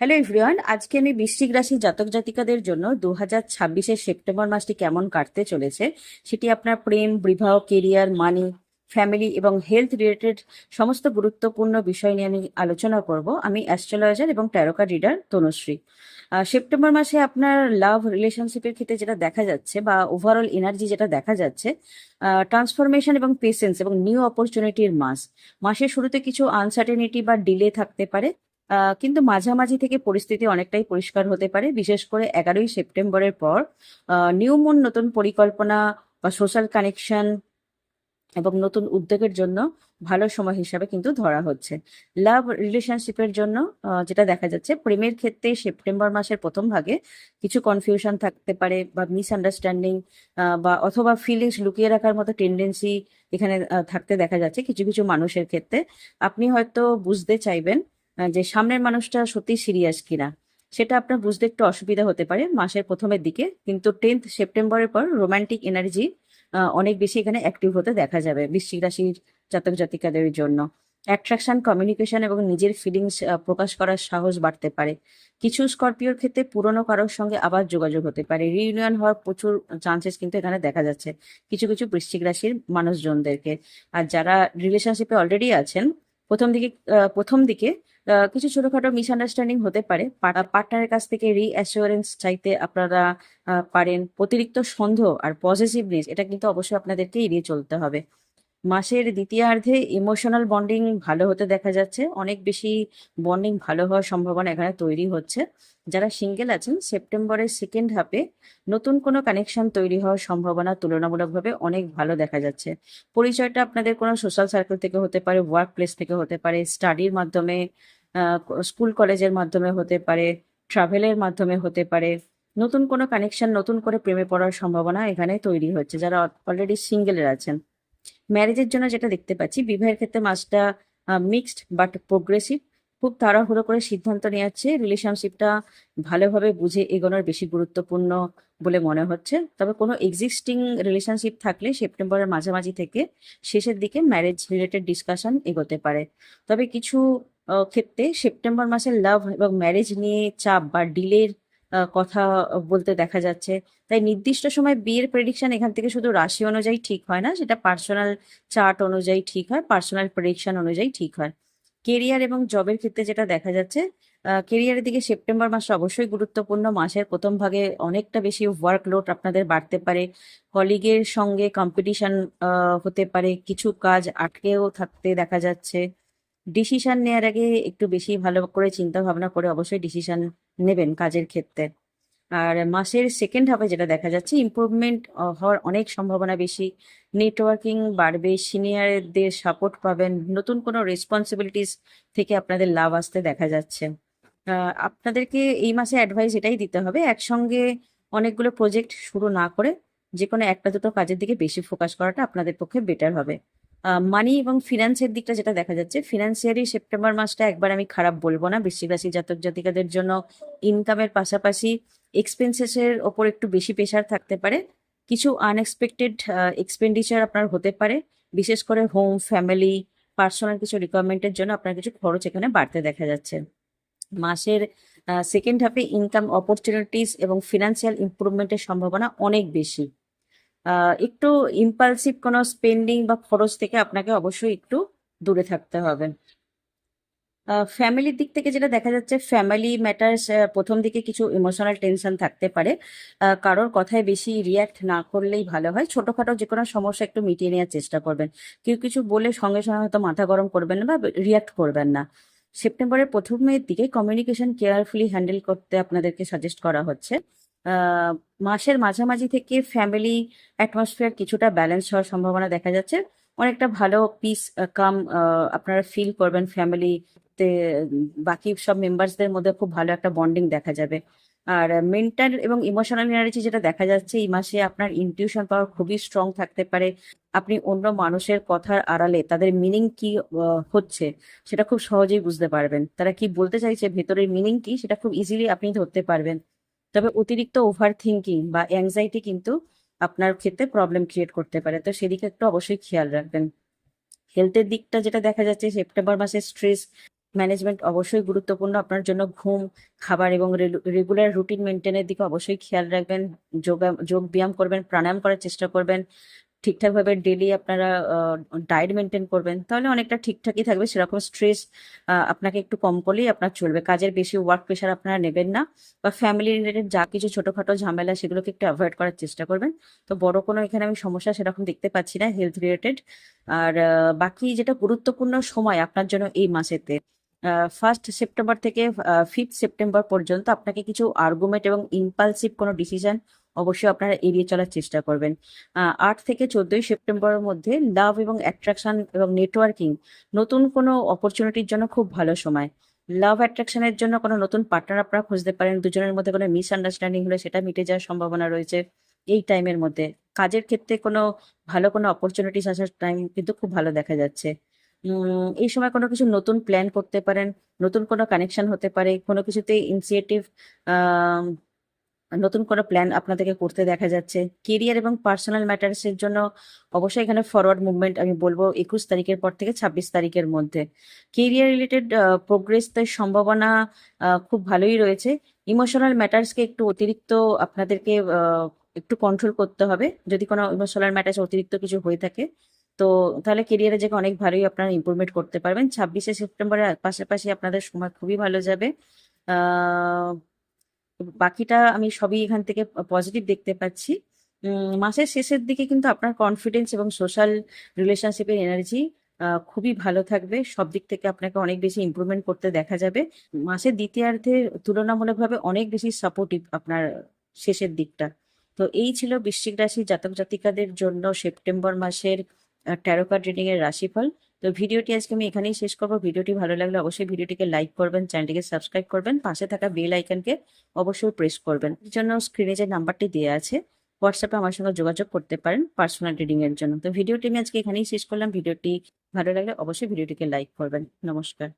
Hello everyone, আজকে আমি বৃশ্চিক রাশির জাতক জাতিকাদের জন্য 2026-এর সেপ্টেম্বর মাসটি কেমন কাটতে চলেছে সেটি আপনার প্রেম, বিবাহ, কেরিয়ার, মানি, ফ্যামিলি এবং হেলথ রিলেটেড সমস্ত গুরুত্বপূর্ণ বিষয় নিয়ে আমি আলোচনা করব। আমি অ্যাস্ট্রোলজার এবং ট্যারোকা রিডার তনুশ্রী। সেপ্টেম্বর মাসে আপনার লাভ রিলেশনশিপের ক্ষেত্রে যেটা দেখা যাচ্ছে বা ওভারঅল এনার্জি যেটা দেখা যাচ্ছে, ট্রান্সফরমেশন এবং পেশেন্স এবং নিউ অপরচুনিটির মাস। মাসের শুরুতে কিছু আনসার্টেনিটি বা ডিলে থাকতে পারে, কিন্তু মাঝামাঝি থেকে পরিস্থিতি অনেকটাই পরিষ্কার হতে পারে। বিশেষ করে 11ই সেপ্টেম্বরের পর নিউ মুন, নতুন পরিকল্পনা বা সোশ্যাল কানেকশন এবং নতুন উদ্যোগের জন্য ভালো সময় হিসাবে কিন্তু ধরা হচ্ছে। লাভ রিলেশনশিপের জন্য যেটা দেখা যাচ্ছে, প্রেমের ক্ষেত্রে সেপ্টেম্বর মাসের প্রথম ভাগে কিছু কনফিউশন থাকতে পারে বা মিসআন্ডারস্ট্যান্ডিং বা অথবা ফিলিংস লুকিয়ে রাখার মতো টেন্ডেন্সি এখানে থাকতে দেখা যাচ্ছে কিছু কিছু মানুষের ক্ষেত্রে। আপনি হয়তো বুঝতে চাইবেন যে সামনের মানুষটা সত্যি সিরিয়াস কিনা। সেটা আপনার বুঝতে একটু অসুবিধা হতে পারে মাসের প্রথমের দিকে, কিন্তু 10th সেপ্টেম্বরের পর রোমান্টিক এনার্জি অনেক বেশি এখানে অ্যাক্টিভ হতে দেখা যাবে বৃশ্চিক রাশির জাতক জাতিকাদের জন্য। অ্যাট্রাকশন, কমিউনিকেশন এবং নিজের ফিলিংস প্রকাশ করার সাহস বাড়তে পারে। কিছু স্করপিওর ক্ষেত্রে পুরনো কারোর সঙ্গে আবার যোগাযোগ হতে পারে, রিইউনিয়ন হওয়ার প্রচুর চান্সেস কিন্তু এখানে দেখা যাচ্ছে কিছু কিছু বৃশ্চিক রাশির মানুষজনদেরকে। আর যারা রিলেশনশিপে অলরেডি আছেন, প্রথম দিকে কিছু ছোটখাটো মিসআন্ডারস্ট্যান্ডিং হতে পারে। পার্টনারের কাছ থেকে রিঅ্যাসুরেন্স চাইতে আপনারা পারেন। অতিরিক্ত সন্দেহ আর পজিটিভনেস এটা কিন্তু অবশ্যই আপনাদেরকে এড়িয়ে চলতে হবে। মাসের দ্বিতীয়ার্ধে ইমোশনাল বন্ডিং ভালো হতে দেখা যাচ্ছে, অনেক বেশি বন্ডিং ভালো হওয়ার সম্ভাবনা এখানে তৈরি হচ্ছে। যারা সিঙ্গেল আছেন, সেপ্টেম্বরের সেকেন্ড হাফে নতুন কোনো কানেকশন তৈরি হওয়ার সম্ভাবনা তুলনামূলকভাবে অনেক ভালো দেখা যাচ্ছে। পরিচয়টা আপনাদের কোনো সোশ্যাল সার্কেল থেকে হতে পারে, ওয়ার্ক প্লেস থেকে হতে পারে, স্টাডির মাধ্যমে, স্কুল কলেজের মাধ্যমে হতে পারে, ট্রাভেলের মাধ্যমে হতে পারে। নতুন কোনো কানেকশন, নতুন করে প্রেমে পড়ার সম্ভাবনা এখানে তৈরি হচ্ছে যারা অলরেডি সিঙ্গেলের আছেন। ম্যারেজের জন্য যেটা দেখতে পাচ্ছি, বিবাহের ক্ষেত্রে মাসটা মিক্সড বাট প্রোগ্রেসিভ। খুব তাড়াহুড়ো করে সিদ্ধান্ত নেওয়াচ্ছে, রিলেশনশিপটা ভালোভাবে বুঝে এগোনোর বেশি গুরুত্বপূর্ণ বলে মনে হচ্ছে। তবে কোনো এক্সিস্টিং রিলেশনশিপ থাকলে সেপ্টেম্বরের মাঝামাঝি থেকে শেষের দিকে ম্যারেজ রিলেটেড ডিসকাশন এগোতে পারে। তবে কিছু ক্ষেত্রে সেপ্টেম্বর মাসে লাভ এবং ম্যারেজ নিয়ে চাপ বা ডিলের কথা বলতে দেখা যাচ্ছে। তাই নির্দিষ্ট সময় বিয়ের প্রেডিকশন এখান থেকে শুধু রাশি অনুযায়ী ঠিক হয় না, সেটা পার্সোনাল চার্ট অনুযায়ী ঠিক হয়, পার্সোনাল প্রেডিকশন অনুযায়ী ঠিক হয়। কেরিয়ার এবং জবের ক্ষেত্রে যেটা দেখা যাচ্ছে, কেরিয়ারের দিকে সেপ্টেম্বর মাসটা অবশ্যই গুরুত্বপূর্ণ। মাসের প্রথম ভাগে অনেকটা বেশি ওয়ার্কলোড আপনাদের বাড়তে পারে, কলিগের সঙ্গে কম্পিটিশন হতে পারে, কিছু কাজ আটকেও থাকতে দেখা যাচ্ছে। ডিসিশন নেওয়ার আগে একটু বেশি ভালো করে চিন্তা ভাবনা করে অবশ্যই ডিসিশন নেবেন কাজের ক্ষেত্রে। আর মাসের সেকেন্ড হাফে যেটা দেখা যাচ্ছে, ইমপ্রুভমেন্ট হওয়ার অনেক সম্ভাবনা বেশি। নেটওয়ার্কিং বাড়বে, সিনিয়রদের সাপোর্ট পাবেন, নতুন কোনো রেসপন্সিবিলিটিস থেকে আপনাদের লাভ আসতে দেখা যাচ্ছে। আপনাদেরকে এই মাসে অ্যাডভাইস এটাই দিতে হবে, একসঙ্গে অনেকগুলো প্রজেক্ট শুরু না করে যে কোনো একটা দুটো কাজের দিকে বেশি ফোকাস করাটা আপনাদের পক্ষে বেটার হবে। মানি এবং ফিনান্সের দিকটা যেটা দেখা যাচ্ছে, ফিনান্সিয়ালি সেপ্টেম্বর মাসটা একবার আমি খারাপ বলবো না বৃশ্চিক রাশি জাতক জাতিকাদের জন্য। ইনকামের পাশাপাশি এক্সপেন্সেসের ওপর একটু বেশি প্রেশার থাকতে পারে। কিছু আনএক্সপেক্টেড এক্সপেন্ডিচার আপনার হতে পারে, বিশেষ করে হোম, ফ্যামিলি, পার্সোনাল কিছু রিকোয়ারমেন্টের জন্য আপনার কিছু খরচ এখানে বাড়তে দেখা যাচ্ছে। মাসের সেকেন্ড হাফে ইনকাম অপরচুনিটিস এবং ফিনান্সিয়াল ইমপ্রুভমেন্টের সম্ভাবনা অনেক বেশি। একটু ইম্পালসিভ কোনো স্পেন্ডিং বা খরচ থেকে আপনাকে অবশ্যই একটু দূরে থাকতে হবে। ফ্যামিলির দিক থেকে যেটা দেখা যাচ্ছে, ফ্যামিলি ম্যাটার্স প্রথম দিকে কিছু ইমোশনাল টেনশন থাকতে পারে। কারোর কথায় বেশি রিয়্যাক্ট না করলেই ভালো হয়। ছোটখাটো যে কোনো সমস্যা একটু মিটিয়ে নেওয়ার চেষ্টা করবেন। কেউ কিছু বলে সঙ্গে সঙ্গে হয়তো মাথা গরম করবেন না বা রিয়্যাক্ট করবেন না। সেপ্টেম্বরের প্রথমের দিকে কমিউনিকেশন কেয়ারফুলি হ্যান্ডেল করতে আপনাদেরকে সাজেস্ট করা হচ্ছে। আহ, মাসের মাঝামাঝি থেকে ফ্যামিলি অ্যাটমসফিয়ার কিছুটা ব্যালেন্স হওয়ার সম্ভাবনা দেখা যাচ্ছে। অনেকটা ভালো পিস কাম আপনারা ফিল করবেন ফ্যামিলি তে। বাকি সব মেম্বার্সদের মধ্যে খুব ভালো একটা বন্ডিং দেখা যাবে। আর মেন্টাল এবং ইমোশনাল এনার্জি যেটা দেখা যাচ্ছে, এই মাসে আপনার ইনটিউশন পাওয়ার খুবই স্ট্রং থাকতে পারে। আপনি অন্য মানুষের কথার আড়ালে তাদের মিনিং কি হচ্ছে সেটা খুব সহজেই বুঝতে পারবেন। তারা কি বলতে চাইছে, ভেতরের মিনিং কি, সেটা খুব ইজিলি আপনি ধরতে পারবেন। তবে অতিরিক্ত ওভার থিঙ্কিং বা অ্যাংজাইটি কিন্তু আপনার ক্ষেত্রে প্রবলেম ক্রিয়েট করতে পারে, তো সেদিকে একটু অবশ্যই খেয়াল রাখবেন। হেলথের দিকটা যেটা দেখা যাচ্ছে, সেপ্টেম্বর মাসে স্ট্রেস, ম্যানেজমেন্ট অবশ্যই গুরুত্বপূর্ণ আপনার জন্য। ঘুম, খাবার এবং রেগুলার রুটিন মেনটেনের দিকে অবশ্যই খেয়াল রাখবেন। যোগ ব্যায়াম করবেন, প্রাণায়াম করার চেষ্টা করবেন, ঠিকঠাকভাবে ডেলি আপনারা ডায়েট মেনটেন করবেন, তাহলে অনেকটা ঠিকঠাকই থাকবে। সেরকম স্ট্রেস আপনাকে একটু কম করলেই আপনার চলবে। কাজের বেশি ওয়ার্ক প্রেশার আপনারা নেবেন না, বা ফ্যামিলি রিলেটেড যা কিছু ছোটখাটো ঝামেলা সেগুলোকে একটু অ্যাভয়েড করার চেষ্টা করবেন। তো বড় কোনো এখানে আমি সমস্যা সেরকম দেখতে পাচ্ছি না হেলথ রিলেটেড। আর বাকি যেটা গুরুত্বপূর্ণ সময় আপনার জন্য এই মাসেতে, 1 সেপ্টেম্বর থেকে 5 সেপ্টেম্বর পর্যন্ত আপনাকে কিছু আর্গুমেন্ট এবং ইম্পালসিভ কোনো ডিসিশন অবশ্যই আপনারা এড়িয়ে চলার চেষ্টা করবেন। 8 থেকে 14 সেপ্টেম্বরের মধ্যে লাভ এবং অ্যাট্রাকশন এবং নেটওয়ার্কিং, নতুন কোনো অপরচুনিটির জন্য খুব ভালো সময়। লাভ অ্যাট্রাকশনের জন্য কোনো নতুন পার্টনার আপনারা খুঁজতে পারেন। দুজনের মধ্যে কোনো মিসআন্ডারস্ট্যান্ডিং হলে সেটা মিটে যাওয়ার সম্ভাবনা রয়েছে এই টাইমের মধ্যে। কাজের ক্ষেত্রে কোনো ভালো কোনো অপরচুনিটিস আসার টাইম কিন্তু খুব ভালো দেখা যাচ্ছে। এই সময় কোনো কিছু নতুন প্ল্যান করতে পারেন, নতুন কোনো কানেকশন হতে পারে, কোনো কিছুতে ইনিশিয়েটিভ, নতুন কোনো প্ল্যান আপনাদেরকে করতে দেখা যাচ্ছে। কেরিয়ার এবং পার্সোনাল ম্যাটার্স এর জন্য অবশ্যই এখানে ফরওয়ার্ড মুভমেন্ট আমি বলবো 21 তারিখের পর থেকে 26 তারিখের মধ্যে। কেরিয়ার রিলেটেড প্রোগ্রেসের সম্ভাবনা খুব ভালোই রয়েছে। ইমোশনাল ম্যাটার্সকে একটু অতিরিক্ত আপনাদেরকে একটু কন্ট্রোল করতে হবে। যদি কোনো ইমোশনাল ম্যাটার্স অতিরিক্ত কিছু হয়ে থাকে, তো তাহলে কেরিয়ারে যে অনেক ভালোই আপনারা ইমপ্রুভমেন্ট করতে পারবেন। 26 সেপ্টেম্বরের পাশাপাশি আপনাদের সময় খুবই ভালো যাবে। আহ বাকিটা আমি সবই এখান থেকে পজিটিভ দেখতে পাচ্ছি। মাসের শেষের দিকে কিন্তু আপনার কনফিডেন্স এবং সোশ্যাল রিলেশনশিপের এনার্জি খুবই ভালো থাকবে। সব দিক থেকে আপনাকে অনেক বেশি ইমপ্রুভমেন্ট করতে দেখা যাবে। মাসের দ্বিতীয়ার্ধে তুলনামূলকভাবে অনেক বেশি সাপোর্টিভ আপনার শেষের দিকটা। তো এই ছিল বৃশ্চিক রাশি জাতক জাতিকাদের জন্য সেপ্টেম্বর মাসের ট্যারো কার্ড রিডিং এর রাশিফল। তো ভিডিওটি আজকে আমি এখানেই শেষ করবো। ভিডিওটি ভালো লাগলে অবশ্যই ভিডিওটিকে লাইক করবেন, চ্যানেলটিকে সাবস্ক্রাইব করবেন, পাশে থাকা বেল আইকনকে অবশ্যই প্রেস করবেন। এর জন্য স্ক্রিনে যে নাম্বারটি দেওয়া আছে, হোয়াটসঅ্যাপে আমার সঙ্গে যোগাযোগ করতে পারেন পার্সোনাল রিডিং এর জন্য। তো ভিডিওটি আমি আজকে এখানেই শেষ করলাম। ভিডিওটি ভালো লাগলে অবশ্যই ভিডিওটিকে লাইক করবেন। নমস্কার।